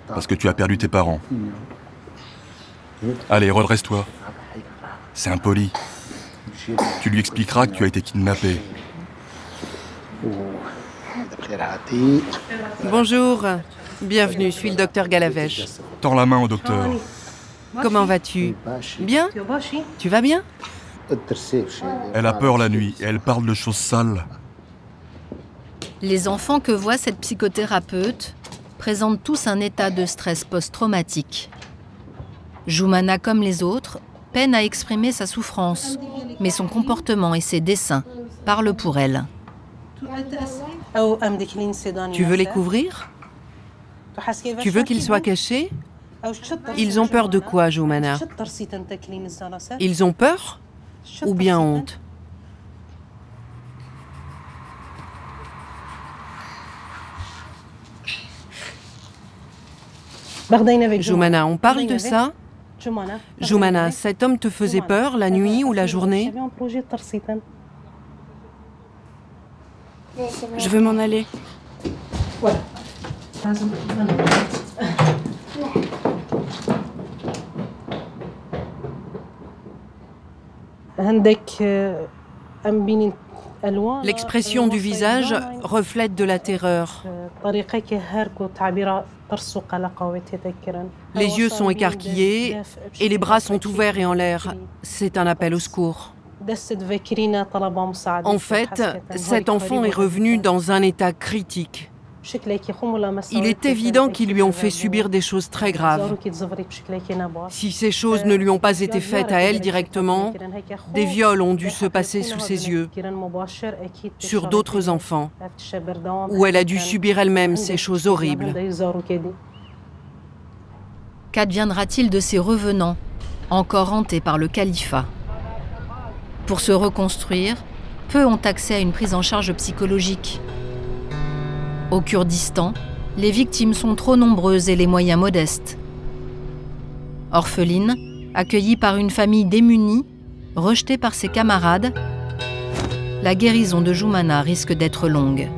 parce que tu as perdu tes parents. Allez, redresse-toi. C'est impoli. Tu lui expliqueras que tu as été kidnappé. Bonjour, bienvenue, je suis le docteur Galavèche. Tends la main au docteur. Comment vas-tu? Bien? Tu vas bien? Elle a peur la nuit et elle parle de choses sales. Les enfants que voit cette psychothérapeute présentent tous un état de stress post-traumatique. Joumana, comme les autres, peine à exprimer sa souffrance, mais son comportement et ses dessins parlent pour elle. Tu veux les couvrir? Tu veux qu'ils soient cachés? Ils ont peur de quoi, Joumana? Ils ont peur ou bien honte? Joumana, on parle de ça? Joumana, cet homme te faisait peur la nuit ou la journée? Je veux m'en aller. L'expression du visage reflète de la terreur. Les yeux sont écarquillés et les bras sont ouverts et en l'air. C'est un appel au secours. En fait, cet enfant est revenu dans un état critique. Il est évident qu'ils lui ont fait subir des choses très graves. Si ces choses ne lui ont pas été faites à elle directement, des viols ont dû se passer sous ses yeux, sur d'autres enfants, où elle a dû subir elle-même ces choses horribles. Qu'adviendra-t-il de ces revenants, encore hantés par le califat? Pour se reconstruire, peu ont accès à une prise en charge psychologique. Au Kurdistan, les victimes sont trop nombreuses et les moyens modestes. Orpheline, accueillie par une famille démunie, rejetée par ses camarades, la guérison de Joumana risque d'être longue.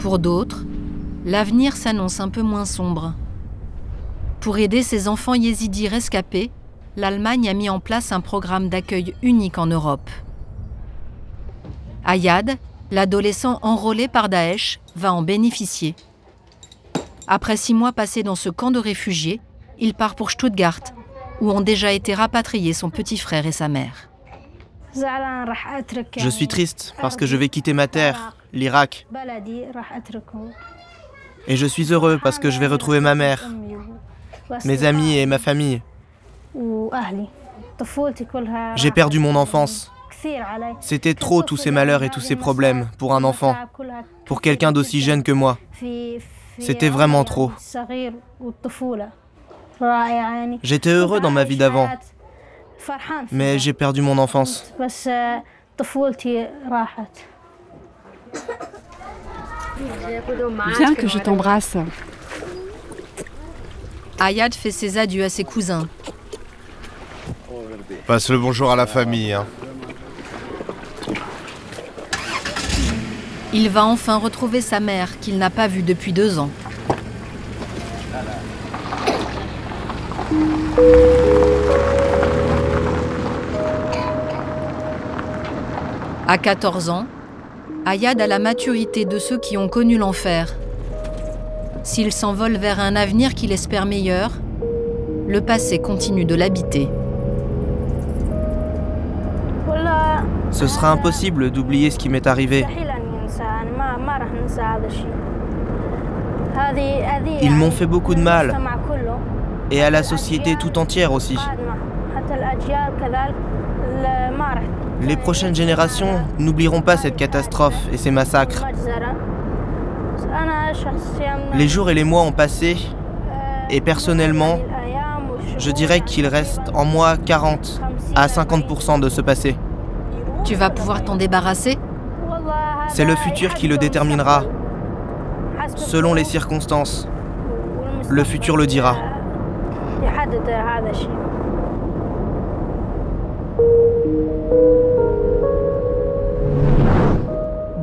Pour d'autres, l'avenir s'annonce un peu moins sombre. Pour aider ces enfants yézidis rescapés, l'Allemagne a mis en place un programme d'accueil unique en Europe. Ayad, l'adolescent enrôlé par Daesh, va en bénéficier. Après 6 mois passés dans ce camp de réfugiés, il part pour Stuttgart, où ont déjà été rapatriés son petit frère et sa mère. Je suis triste parce que je vais quitter ma terre, l'Irak. Et je suis heureux parce que je vais retrouver ma mère, mes amis et ma famille. J'ai perdu mon enfance. C'était trop tous ces malheurs et tous ces problèmes pour un enfant, pour quelqu'un d'aussi jeune que moi. C'était vraiment trop. J'étais heureux dans ma vie d'avant, mais j'ai perdu mon enfance. Viens que je t'embrasse. Ayad fait ses adieux à ses cousins. Passe le bonjour à la famille. Hein. Il va enfin retrouver sa mère qu'il n'a pas vue depuis 2 ans. À 14 ans, Ayad a la maturité de ceux qui ont connu l'enfer. S'il s'envole vers un avenir qu'il espère meilleur, le passé continue de l'habiter. Ce sera impossible d'oublier ce qui m'est arrivé. Ils m'ont fait beaucoup de mal, et à la société tout entière aussi. Les prochaines générations n'oublieront pas cette catastrophe et ces massacres. Les jours et les mois ont passé, et personnellement, je dirais qu'il reste en moi 40 à 50% de ce passé. Tu vas pouvoir t'en débarrasser? C'est le futur qui le déterminera, selon les circonstances. Le futur le dira.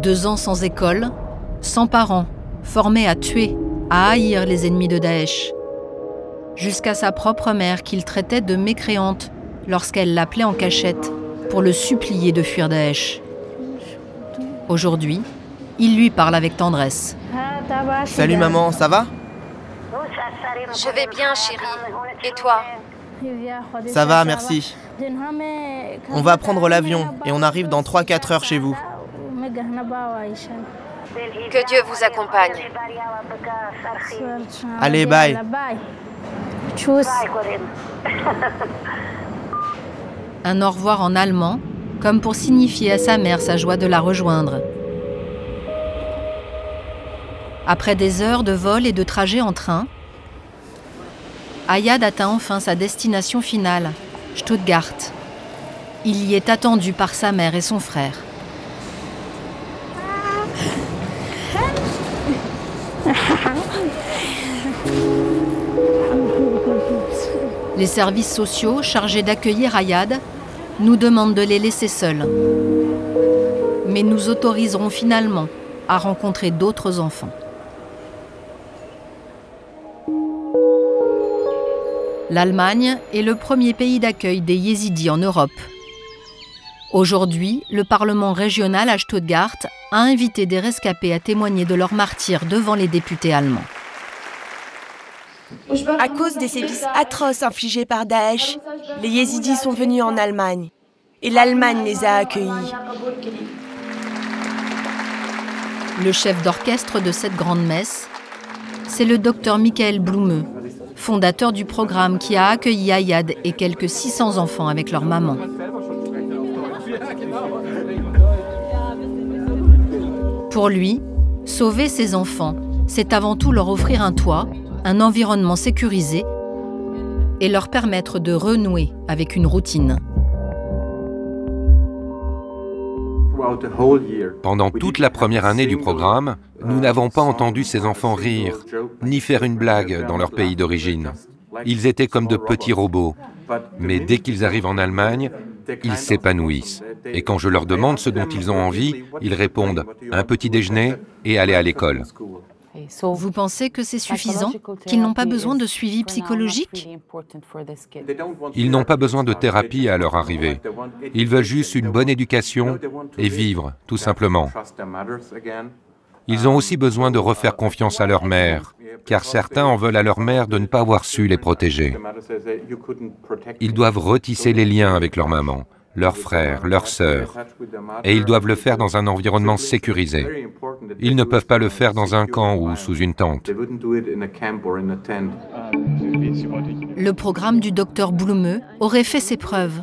Deux ans sans école, sans parents, formés à tuer, à haïr les ennemis de Daesh. Jusqu'à sa propre mère qu'il traitait de mécréante lorsqu'elle l'appelait en cachette pour le supplier de fuir Daesh. Aujourd'hui, il lui parle avec tendresse. Salut maman, ça va? Je vais bien, chérie. Et toi? Ça va, merci. On va prendre l'avion et on arrive dans 3-4 heures chez vous. Que Dieu vous accompagne. Allez, bye. Un au revoir en allemand, comme pour signifier à sa mère sa joie de la rejoindre. Après des heures de vol et de trajet en train, Ayad atteint enfin sa destination finale, Stuttgart. Il y est attendu par sa mère et son frère. Les services sociaux chargés d'accueillir Ayad nous demandent de les laisser seuls. Mais nous autoriserons finalement à rencontrer d'autres enfants. L'Allemagne est le premier pays d'accueil des Yézidis en Europe. Aujourd'hui, le Parlement régional à Stuttgart a invité des rescapés à témoigner de leur martyre devant les députés allemands. À cause des sévices atroces infligés par Daesh, les Yézidis sont venus en Allemagne. Et l'Allemagne les a accueillis. Le chef d'orchestre de cette grande messe, c'est le docteur Michael Blume, fondateur du programme qui a accueilli Ayad et quelques 600 enfants avec leur maman. Pour lui, sauver ces enfants, c'est avant tout leur offrir un toit, un environnement sécurisé et leur permettre de renouer avec une routine. Pendant toute la première année du programme, nous n'avons pas entendu ces enfants rire, ni faire une blague dans leur pays d'origine. Ils étaient comme de petits robots, mais dès qu'ils arrivent en Allemagne, ils s'épanouissent. Et quand je leur demande ce dont ils ont envie, ils répondent « un petit déjeuner et aller à l'école ». Vous pensez que c'est suffisant? Qu'ils n'ont pas besoin de suivi psychologique? Ils n'ont pas besoin de thérapie à leur arrivée. Ils veulent juste une bonne éducation et vivre, tout simplement. Ils ont aussi besoin de refaire confiance à leur mère, car certains en veulent à leur mère de ne pas avoir su les protéger. Ils doivent retisser les liens avec leur maman, leurs frères, leurs sœurs, et ils doivent le faire dans un environnement sécurisé. Ils ne peuvent pas le faire dans un camp ou sous une tente. Le programme du docteur Blume aurait fait ses preuves.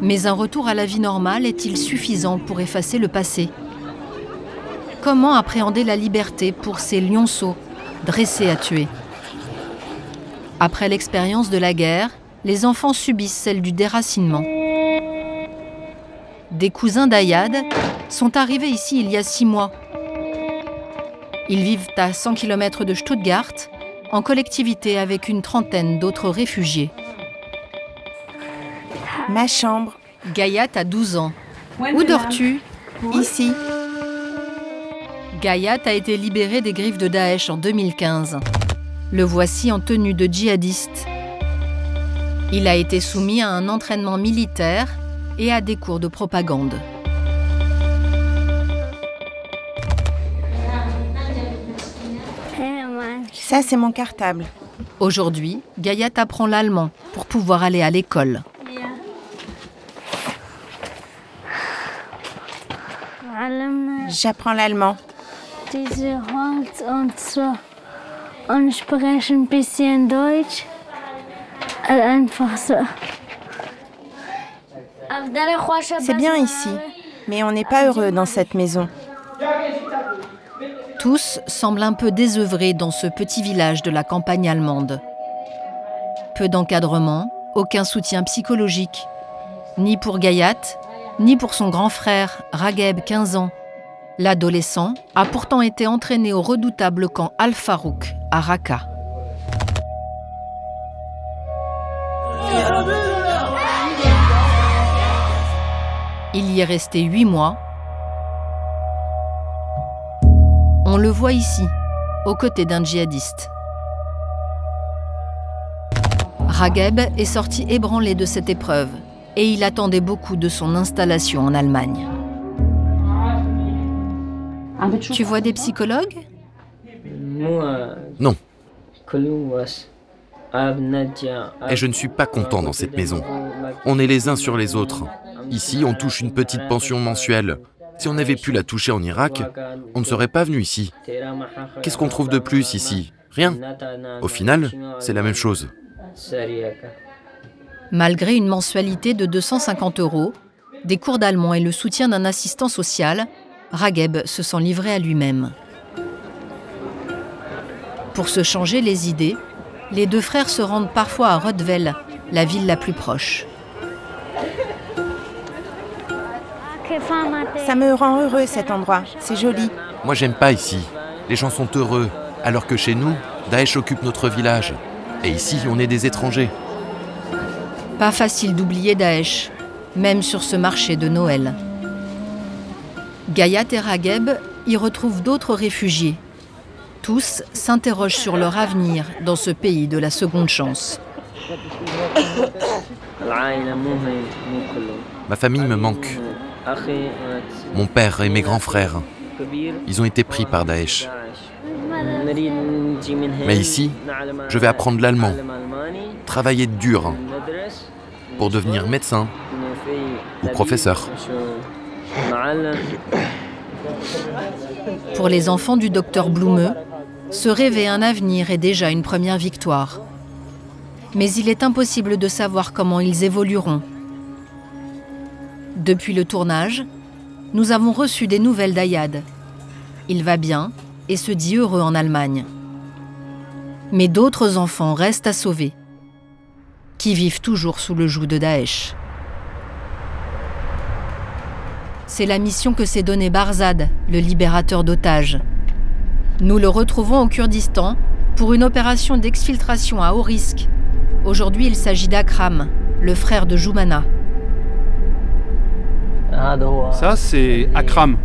Mais un retour à la vie normale est-il suffisant pour effacer le passé? Comment appréhender la liberté pour ces lionceaux dressés à tuer? Après l'expérience de la guerre, les enfants subissent celle du déracinement. Des cousins d'Ayad sont arrivés ici il y a 6 mois. Ils vivent à 100 km de Stuttgart, en collectivité avec une trentaine d'autres réfugiés. Ma chambre. Gayat a 12 ans. Où dors-tu? Ici. Gayat a été libéré des griffes de Daesh en 2015. Le voici en tenue de djihadiste. Il a été soumis à un entraînement militaire et à des cours de propagande. Ça, c'est mon cartable. Aujourd'hui, Gayat apprend l'allemand pour pouvoir aller à l'école. J'apprends l'allemand. C'est bien ici, mais on n'est pas heureux dans cette maison. Tous semblent un peu désœuvrés dans ce petit village de la campagne allemande. Peu d'encadrement, aucun soutien psychologique, ni pour Gayat, ni pour son grand frère, Ragheb, 15 ans. L'adolescent a pourtant été entraîné au redoutable camp Al-Farouk, à Raqqa. Il y est resté 8 mois. On le voit ici, aux côtés d'un djihadiste. Ragheb est sorti ébranlé de cette épreuve et il attendait beaucoup de son installation en Allemagne. Tu vois des psychologues? Non. Et je ne suis pas content dans cette maison. On est les uns sur les autres. Ici, on touche une petite pension mensuelle. Si on avait pu la toucher en Irak, on ne serait pas venu ici. Qu'est-ce qu'on trouve de plus ici? Rien. Au final, c'est la même chose. Malgré une mensualité de 250 €, des cours d'allemand et le soutien d'un assistant social, Ragheb se sent livré à lui-même. Pour se changer les idées, les deux frères se rendent parfois à Rottweil, la ville la plus proche. Ça me rend heureux cet endroit, c'est joli. Moi j'aime pas ici. Les gens sont heureux, alors que chez nous, Daesh occupe notre village. Et ici, on est des étrangers. Pas facile d'oublier Daesh, même sur ce marché de Noël. Gayat et Ragheb y retrouvent d'autres réfugiés. Tous s'interrogent sur leur avenir dans ce pays de la seconde chance. Ma famille me manque. Mon père et mes grands frères. Ils ont été pris par Daesh. Mais ici, je vais apprendre l'allemand, travailler dur pour devenir médecin ou professeur. Pour les enfants du docteur Blumeux, se rêver un avenir est déjà une première victoire. Mais il est impossible de savoir comment ils évolueront. Depuis le tournage, nous avons reçu des nouvelles d'Ayad. Il va bien et se dit heureux en Allemagne. Mais d'autres enfants restent à sauver, qui vivent toujours sous le joug de Daesh. C'est la mission que s'est donnée Barzad, le libérateur d'otages. Nous le retrouvons au Kurdistan pour une opération d'exfiltration à haut risque. Aujourd'hui, il s'agit d'Akram, le frère de Joumana. Ça, c'est Akram.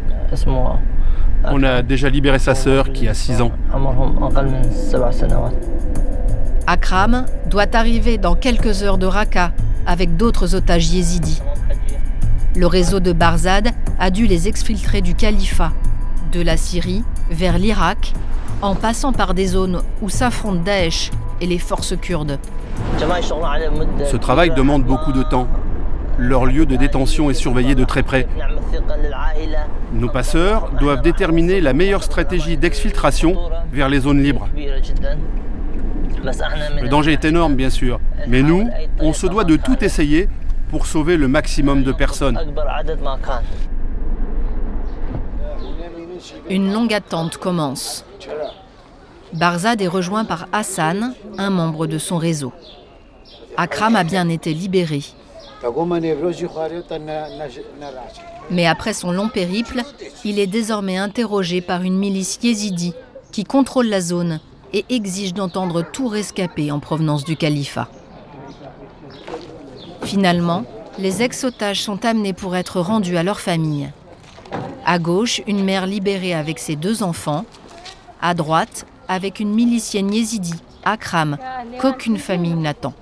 On a déjà libéré sa sœur qui a 6 ans. Akram doit arriver dans quelques heures de Raqqa avec d'autres otages yézidis. Le réseau de Barzad a dû les exfiltrer du califat, de la Syrie vers l'Irak, en passant par des zones où s'affrontent Daesh et les forces kurdes. Ce travail demande beaucoup de temps. Leur lieu de détention est surveillé de très près. Nos passeurs doivent déterminer la meilleure stratégie d'exfiltration vers les zones libres. Le danger est énorme, bien sûr, mais nous, on se doit de tout essayer pour sauver le maximum de personnes. Une longue attente commence. Barzad est rejoint par Hassan, un membre de son réseau. Akram a bien été libéré. Mais après son long périple, il est désormais interrogé par une milice yézidi qui contrôle la zone et exige d'entendre tout rescapé en provenance du califat. Finalement, les ex-otages sont amenés pour être rendus à leur famille. À gauche, une mère libérée avec ses 2 enfants. À droite, avec une milicienne yézidi, Akram, qu'aucune famille n'attend.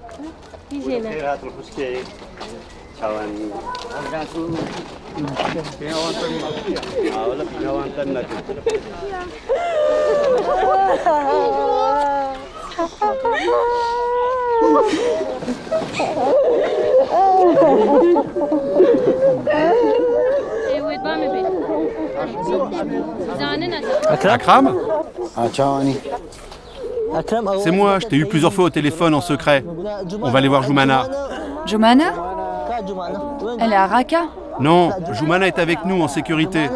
Akram? C'est moi, je t'ai eu plusieurs fois au téléphone en secret. On va aller voir Joumana. Joumana? Elle est à Raqqa? Non, Joumana est avec nous en sécurité.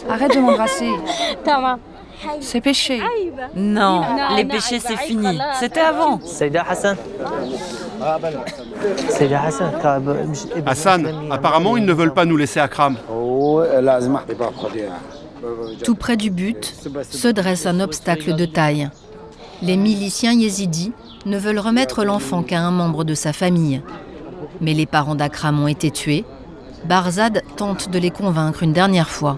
Arrête de m'embrasser. C'est péché. Non, les péchés c'est fini. C'était avant. Hassan, apparemment ils ne veulent pas nous laisser Akram. Tout près du but se dresse un obstacle de taille. Les miliciens yézidis ne veulent remettre l'enfant qu'à un membre de sa famille. Mais les parents d'Akram ont été tués. Barzad tente de les convaincre une dernière fois.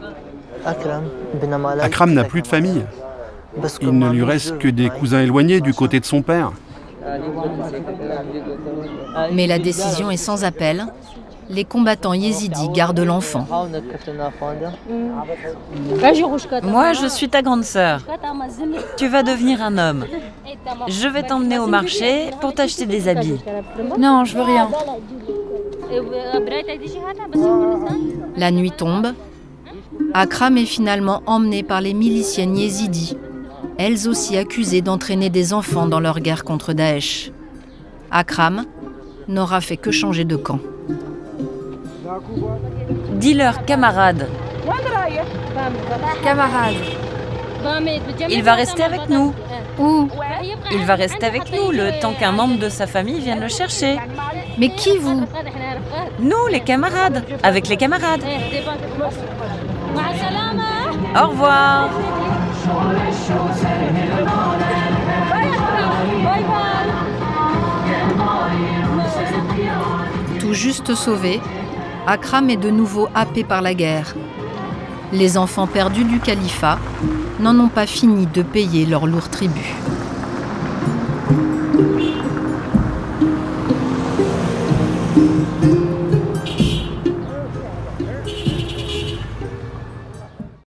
Akram n'a plus de famille. Il ne lui reste que des cousins éloignés du côté de son père. Mais la décision est sans appel. Les combattants yézidis gardent l'enfant. Moi, je suis ta grande sœur. Tu vas devenir un homme. Je vais t'emmener au marché pour t'acheter des habits. Non, je veux rien. La nuit tombe. Akram est finalement emmené par les miliciennes yézidis, elles aussi accusées d'entraîner des enfants dans leur guerre contre Daesh. Akram n'aura fait que changer de camp. Dis-leur, camarade. Camarade. Il va rester avec nous. Où? Il va rester avec nous le temps qu'un membre de sa famille vienne le chercher. Mais qui vous? Nous, les camarades. Avec les camarades. Au revoir. Tout juste sauvé, Akram est de nouveau happé par la guerre. Les enfants perdus du califat n'en ont pas fini de payer leur lourd tribut.